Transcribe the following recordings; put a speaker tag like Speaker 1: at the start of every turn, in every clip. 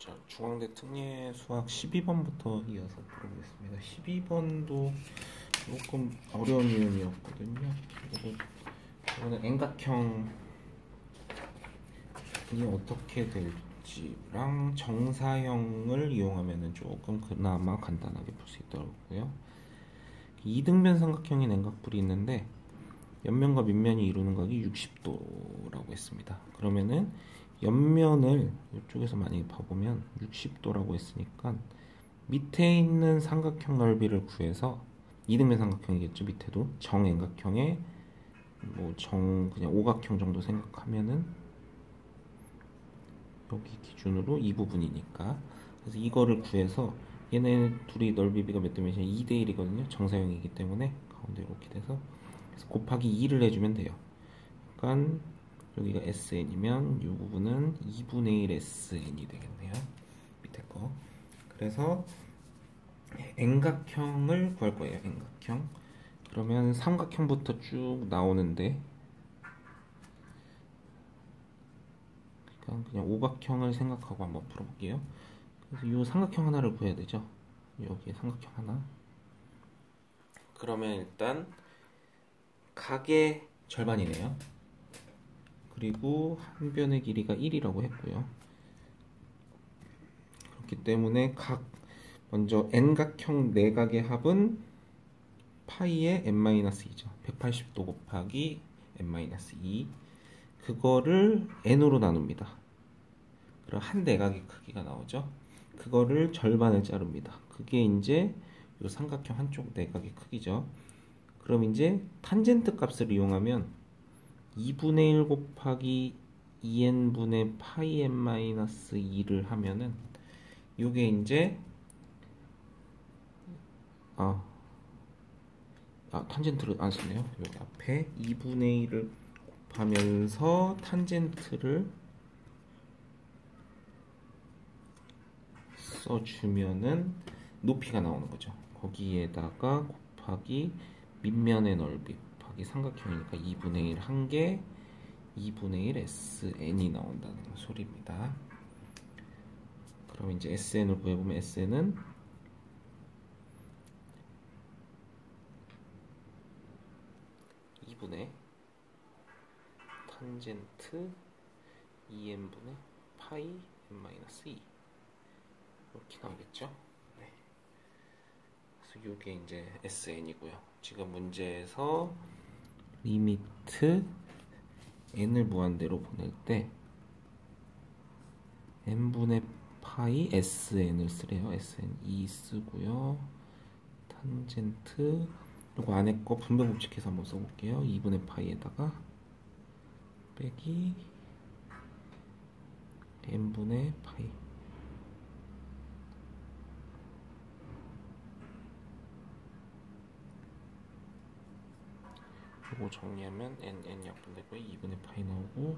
Speaker 1: 자, 중앙대 특례 수학 12번부터 이어서 풀어보겠습니다. 12번도 조금 어려운 유형이었거든요. 이거는 N각형이 어떻게 될지랑 정사형을 이용하면 조금 그나마 간단하게 풀 수 있더라고요. 이등변 삼각형인 N각뿔이 있는데 옆면과 밑면이 이루는 각이 60도라고 했습니다. 그러면은 옆면을 이쪽에서 많이 봐보면 60도라고 했으니까 밑에 있는 삼각형 넓이를 구해서 이등변 삼각형이겠죠. 밑에도 정N각형의 그냥 오각형 정도 생각하면은 여기 기준으로 이 부분이니까, 그래서 이거를 구해서 얘네 둘이 넓이비가 몇 대 몇이냐 2대 1이거든요. 정사형이기 때문에 가운데 이렇게 돼서 그래서 곱하기 2를 해주면 돼요. 그러니까 여기가 SN이면 이 부분은 2분의 1 SN이 되겠네요. 밑에 거. 그래서 N각형을 구할 거예요. N각형. 그러면 삼각형부터 쭉 나오는데, 그냥 오각형을 생각하고 한번 풀어볼게요. 그래서 이 삼각형 하나를 구해야 되죠. 여기에 삼각형 하나. 그러면 일단 각의 절반이네요. 그리고 한 변의 길이가 1이라고 했고요. 그렇기 때문에 먼저 N각형 내각의 합은 파이의 n-2죠. 180도 곱하기 n-2. 그거를 n으로 나눕니다. 그럼 한 내각의 크기가 나오죠. 그거를 절반을 자릅니다. 그게 이제 이 삼각형 한쪽 내각의 크기죠. 그럼 이제 탄젠트 값을 이용하면 2분의 1 곱하기 2n분의 파이 n-2를 하면은 요게 이제 탄젠트를 안 쓰네요. 여기 앞에 2분의 1을 곱하면서 탄젠트를 써주면은 높이가 나오는 거죠. 거기에다가 곱하기 밑면의 넓이 곱하기 삼각형이니까 2분의 1 한 개 2분의 1 SN이 나온다는 소리입니다. 그럼 이제 SN을 구해보면 SN은 2분의 탄젠트 2n분의 파이 n-2 이렇게 나오겠죠. 네. 그래서 이게 이제 SN이고요. 지금 문제에서 리미트 n을 무한대로 보낼 때 n분의 파이 SN을 쓰래요. SN 2 쓰고요. 탄젠트 그리고 안에 거 분배 법칙해서 한번 써볼게요. 2분의 파이에다가 빼기 n분의 파이. 이거 정리하면 n 약분되고요. 2분의 파이 나오고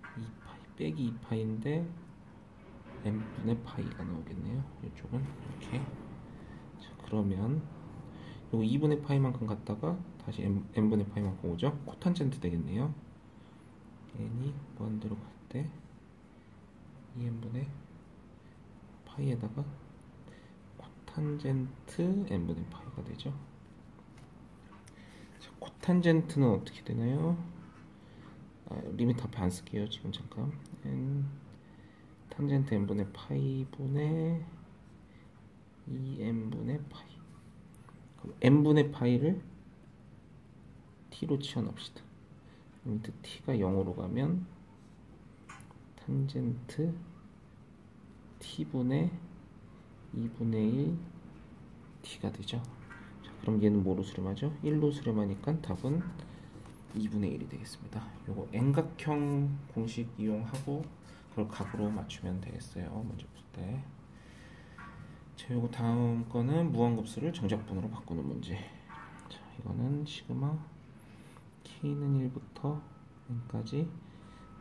Speaker 1: 2파이 빼기 2파이인데 n분의 파이가 나오겠네요. 이쪽은 이렇게. 자, 그러면 이거 2분의 파이만큼 갔다가 다시 n분의 파이만큼 오죠. 코탄젠트 되겠네요. n이 무한대로 갈 때 2n분의 파이에다가 코탄젠트 n분의 파이가 되죠. 자, 코탄젠트는 어떻게 되나요? 리미트 앞에 안 쓸게요. 지금 잠깐. 탄젠트 n분의 파이분의 2n분의 파이. 그럼 n분의 파이를 t로 치워놓읍시다. 리미트 t가 0으로 가면 탄젠트 t분의 2분의 1 t가 되죠. 자, 그럼 얘는 뭐로 수렴하죠? 1로 수렴하니까 답은 2분의 1이 되겠습니다. 요거 N각형 공식 이용하고 그걸 각으로 맞추면 되겠어요. 문제 풀 때. 자, 요거 다음 거는 무한급수를 정적분으로 바꾸는 문제. 자, 이거는 시그마 K는 1부터 N까지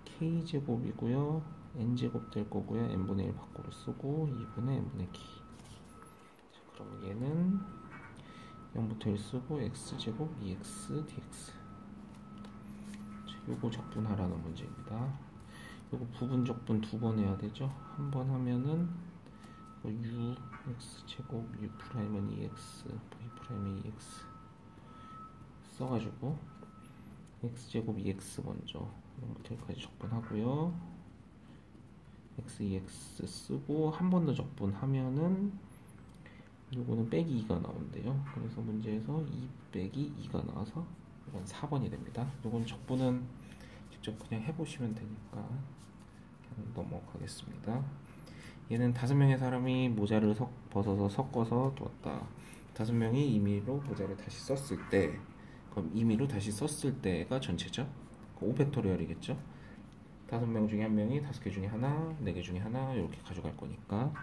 Speaker 1: K제곱이고요. N제곱 될 거고요. N분의 1 밖으로 쓰고 2분의 N분의 K. 자, 그럼 얘는 0부터 1 쓰고 X제곱 2X dx. 요거 적분하라는 문제입니다. 그리고 부분적분 두 번 해야 되죠. 한 번 하면은 u x 제곱 u 프라임은 2x v 프라임은 2x 써가지고 x 제곱 2x 먼저 이런 것들까지 적분하고요. x 2x 쓰고 한 번 더 적분하면은 요거는 빼기 2가 나온대요. 그래서 문제에서 2 빼기 2가 나와서 이건 4번이 됩니다. 요건 적분은 직접 그냥 해보시면 되니까 그냥 넘어가겠습니다. 얘는 5명의 사람이 모자를 벗어서 섞어서 두었다. 5명이 임의로 모자를 다시 썼을 때, 그럼 임의로 다시 썼을 때가 전체죠. 5팩토리얼이겠죠. 5명 중에 1명이 5개 중에 하나, 4개 중에 하나 이렇게 가져갈 거니까.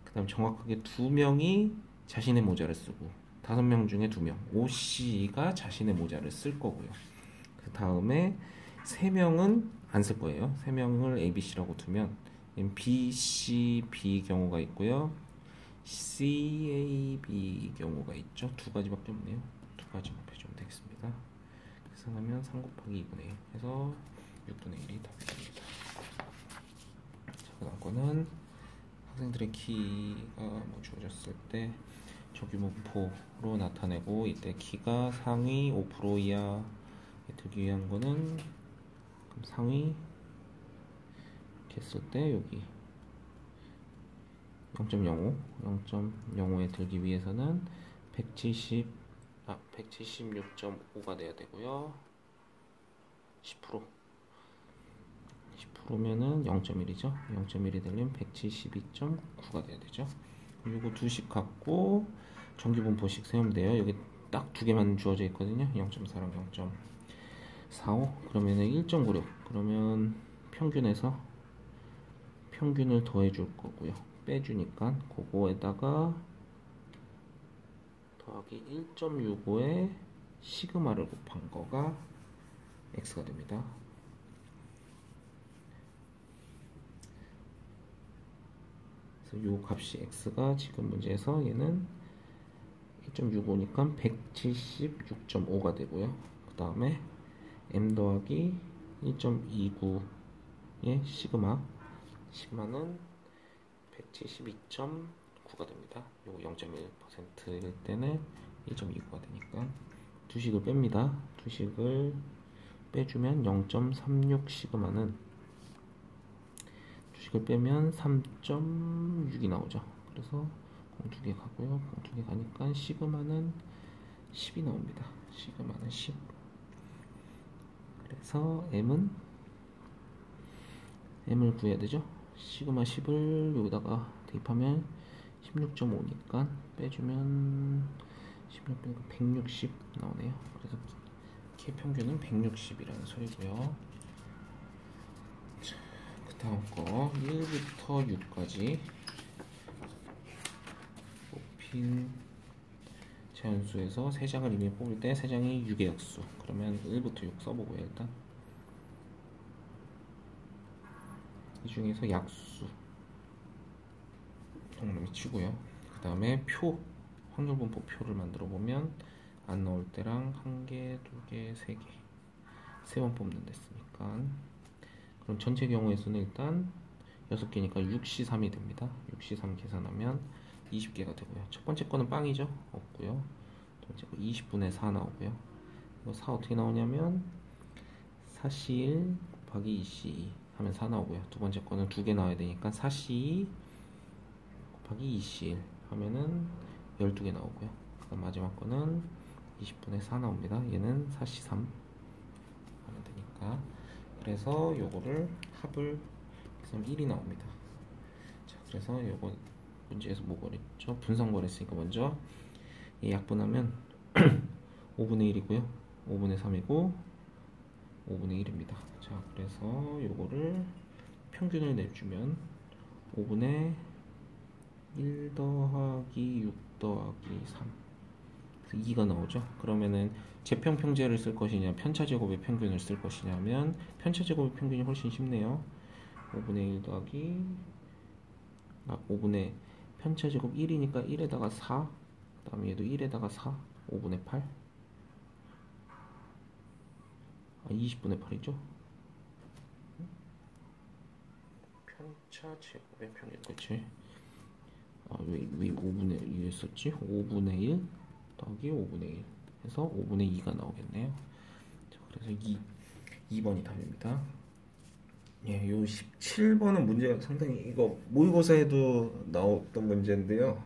Speaker 1: 그 다음 정확하게 2명이 자신의 모자를 쓰고 5명 중에 2명, OC가 자신의 모자를 쓸 거고요. 그 다음에 3명은 안 쓸 거예요. 3명을 ABC라고 두면 B, C, B 경우가 있고요. C, A, B 경우가 있죠. 두 가지밖에 없네요. 두 가지만 펴주면 되겠습니다. 계산하면 3 곱하기 2분의 1 해서 6분의 1이 답이 됩니다. 자, 그 다음 거는 학생들의 키가 뭐 주어졌을 때 저규모포로 나타내고 이때 키가 상위 5% 이하에 들기 위한 거는 그럼 상위 이렇게 했을 때 여기 0.05에 들기 위해서는 176.5가 돼야 되고요. 10%면은 0.1이죠. 0.1이 되려면 172.9가 돼야 되죠. 요거 두식 갖고 정규분포식 세우면 돼요. 여기 딱 두 개만 주어져 있거든요. 0.4랑 0.45. 그러면은 1.96. 그러면 평균에서 평균을 더해 줄 거고요. 빼주니까 그거에다가 더하기 1.65에 시그마를 곱한 거가 x가 됩니다. 그래서 요 값이 x가 지금 문제에서 얘는 1.65니까 176.5가 되고요. 그 다음에 m 더하기 1.29의 시그마는 172.9가 됩니다. 요거 0.1%일 때는 1.29가 되니까 두식을 뺍니다. 두식을 빼주면 0.36 시그마는 두식을 빼면 3.6이 나오죠. 그래서 공 두 개 가고요. 공 두 개 가니까 시그마는 10이 나옵니다. 시그마는 10. 그래서 m을 구해야 되죠. 시그마 10을 여기다가 대입하면 16.5니까 빼주면 16 빼고 160 나오네요. 그래서 K 평균은 160이라는 소리고요. 자, 그 다음 거 1부터 6까지 뽑힌 제한수에서 3장을 이미 뽑을 때 3장이 6의 역수. 그러면 1부터 6 써보고요. 일단 이 중에서 약수 동그라미 치고요. 그 다음에 확률분포 표를 만들어 보면 안 나올 때랑 1개, 2개, 3개 3번 뽑는 됐으니까 그럼 전체 경우에서는 일단 6개니까 6C3이 됩니다. 6C3 계산하면 20개가 되고요. 첫 번째 거는 빵이죠. 없고요. 두 번째 거 20분의 4 나오고요. 이거 4 어떻게 나오냐면 4C1 곱하기 2C2 하면 4 나오고요. 두 번째 거는 2개 나와야 되니까 4C2 곱하기 2C1 하면은 12개 나오고요. 그다음 마지막 거는 20분의 4 나옵니다. 얘는 4C3 하면 되니까 그래서 요거를 합을 해서 1이 나옵니다. 자, 그래서 요거 문제에서 뭐 그랬죠? 분성걸 했으니까 먼저 이 약분하면 5분의 1이고요. 5분의 3이고 5분의 1입니다. 자, 그래서 요거를 평균을 내주면 5분의 1 더하기 6 더하기 3 2가 나오죠. 그러면은 제평평제를 쓸 것이냐 편차제곱의 평균을 쓸 것이냐면 편차제곱의 평균이 훨씬 쉽네요. 5분의 1 더하기 5분의 편차제곱 1이니까 1에다가 4 그 다음에 얘도 1에다가 4 5분의 8 20분의 8이죠. 편차 제곱의 평균, 그치? 왜 5분의 1 썼지? 5분의 1 더하기 5분의 1 해서 5분의 2가 나오겠네요. 자, 그래서 2번이 답입니다. 예, 요 17번은 문제가 상당히, 이거 모의고사에도 나왔던 문제인데요.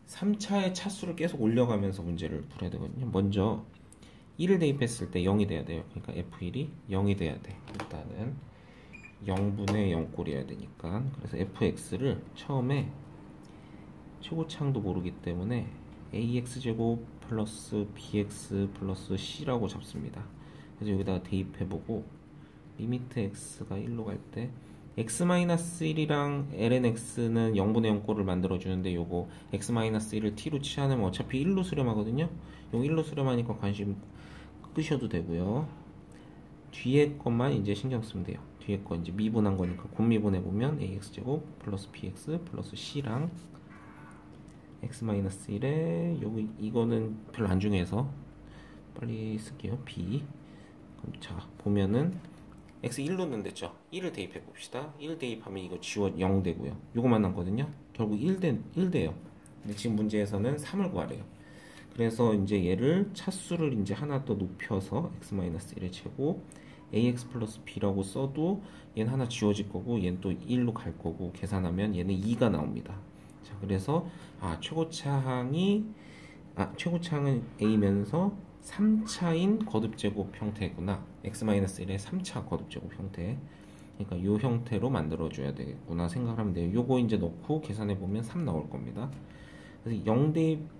Speaker 1: 3차의 차수를 계속 올려가면서 문제를 풀어야 되거든요. 먼저 1을 대입했을 때 0이 돼야 돼요. 그러니까 F1이 0이 돼야 돼. 일단은 0분의 0꼴이어야 되니까. 그래서 fx를 처음에 최고차항도 모르기 때문에 ax제곱 플러스 bx 플러스 c라고 잡습니다. 그래서 여기다가 대입해보고 리미트 x가 1로 갈 때 x-1이랑 lnx는 0분의 0꼴을 만들어주는데 요거 x-1을 t로 취하면 어차피 1로 수렴하거든요. 요거 1로 수렴하니까 관심 끄셔도 되고요. 뒤에 것만 이제 신경 쓰면 돼요. 뒤에 거 이제 미분한 거니까 곱미분해보면 ax제곱 플러스 bx 플러스 c랑 x-1에 여기 이거는 별로 안 중요해서 빨리 쓸게요. b. 그럼 자 보면은 x 1로 는댔죠. 1을 대입해 봅시다. 1 대입하면 이거 지워 0 되고요. 요거만 남거든요. 결국 1 돼요. 근데 지금 문제에서는 3을 구하래요. 그래서 이제 얘를 차수를 이제 하나 더 높여서 x-1의 제곱 ax 플러스 b라고 써도 얘는 하나 지워질 거고 얘는 또 1로 갈 거고 계산하면 얘는 2가 나옵니다. 자, 그래서 최고차항은 a면서 3차인 거듭제곱 형태구나. x-1의 3차 거듭제곱 형태. 그러니까 이 형태로 만들어줘야 되겠구나 생각하면 돼요. 요거 이제 넣고 계산해보면 3 나올 겁니다. 그래서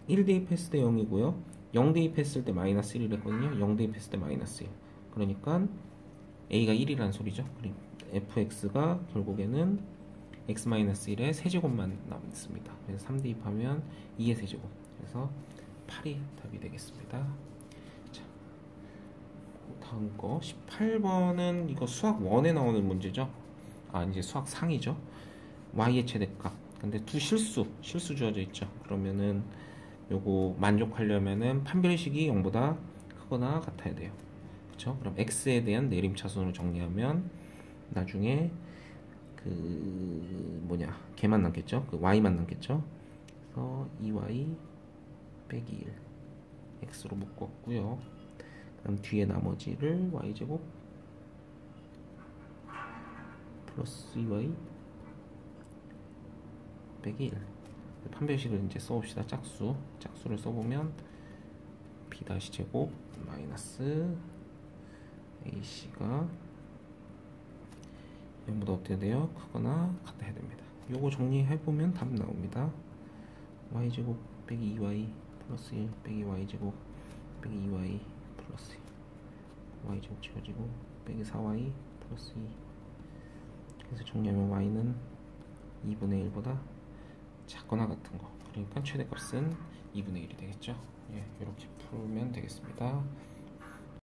Speaker 1: 1 대입했을 때 0이고요. 0 대입했을 때 마이너스 1이랬거든요. 0 대입했을 때 마이너스 1. 그러니까 a가 1이라는 소리죠. 그리고 fx가 결국에는 x-1의 세제곱만 남습니다. 그래서 3 대입하면 2의 세제곱. 그래서 8이 답이 되겠습니다. 자, 다음 거 18번은 이거 수학 1에 나오는 문제죠. 이제 수학 상이죠. y의 최대값. 근데 두 실수 주어져 있죠. 그러면은 요거 만족하려면은 판별식이 0보다 크거나 같아야 돼요. 그쵸? 그럼 x에 대한 내림차순으로 정리하면 나중에 걔만 남겠죠? y만 남겠죠? 그래서 2y 빼기 1 x로 묶었고요. 그럼 뒤에 나머지를 y제곱 플러스 2y 빼기 1 판별식을 이제 써봅시다. 짝수를 써보면 b 다시 제곱 마이너스 ac가 0보다 어떻게 돼요? 크거나 같아야 됩니다. 요거 정리해보면 답 나옵니다. y제곱 빼기 2y 플러스 1 빼기 y제곱 빼기 2y 플러스 1 y제곱 지워지고 빼기 4y 플러스 2. 그래서 정리하면 y는 2분의 1보다 작거나 같은 거. 그러니까 최대값은 2분의 1이 되겠죠. 예, 이렇게 풀면 되겠습니다.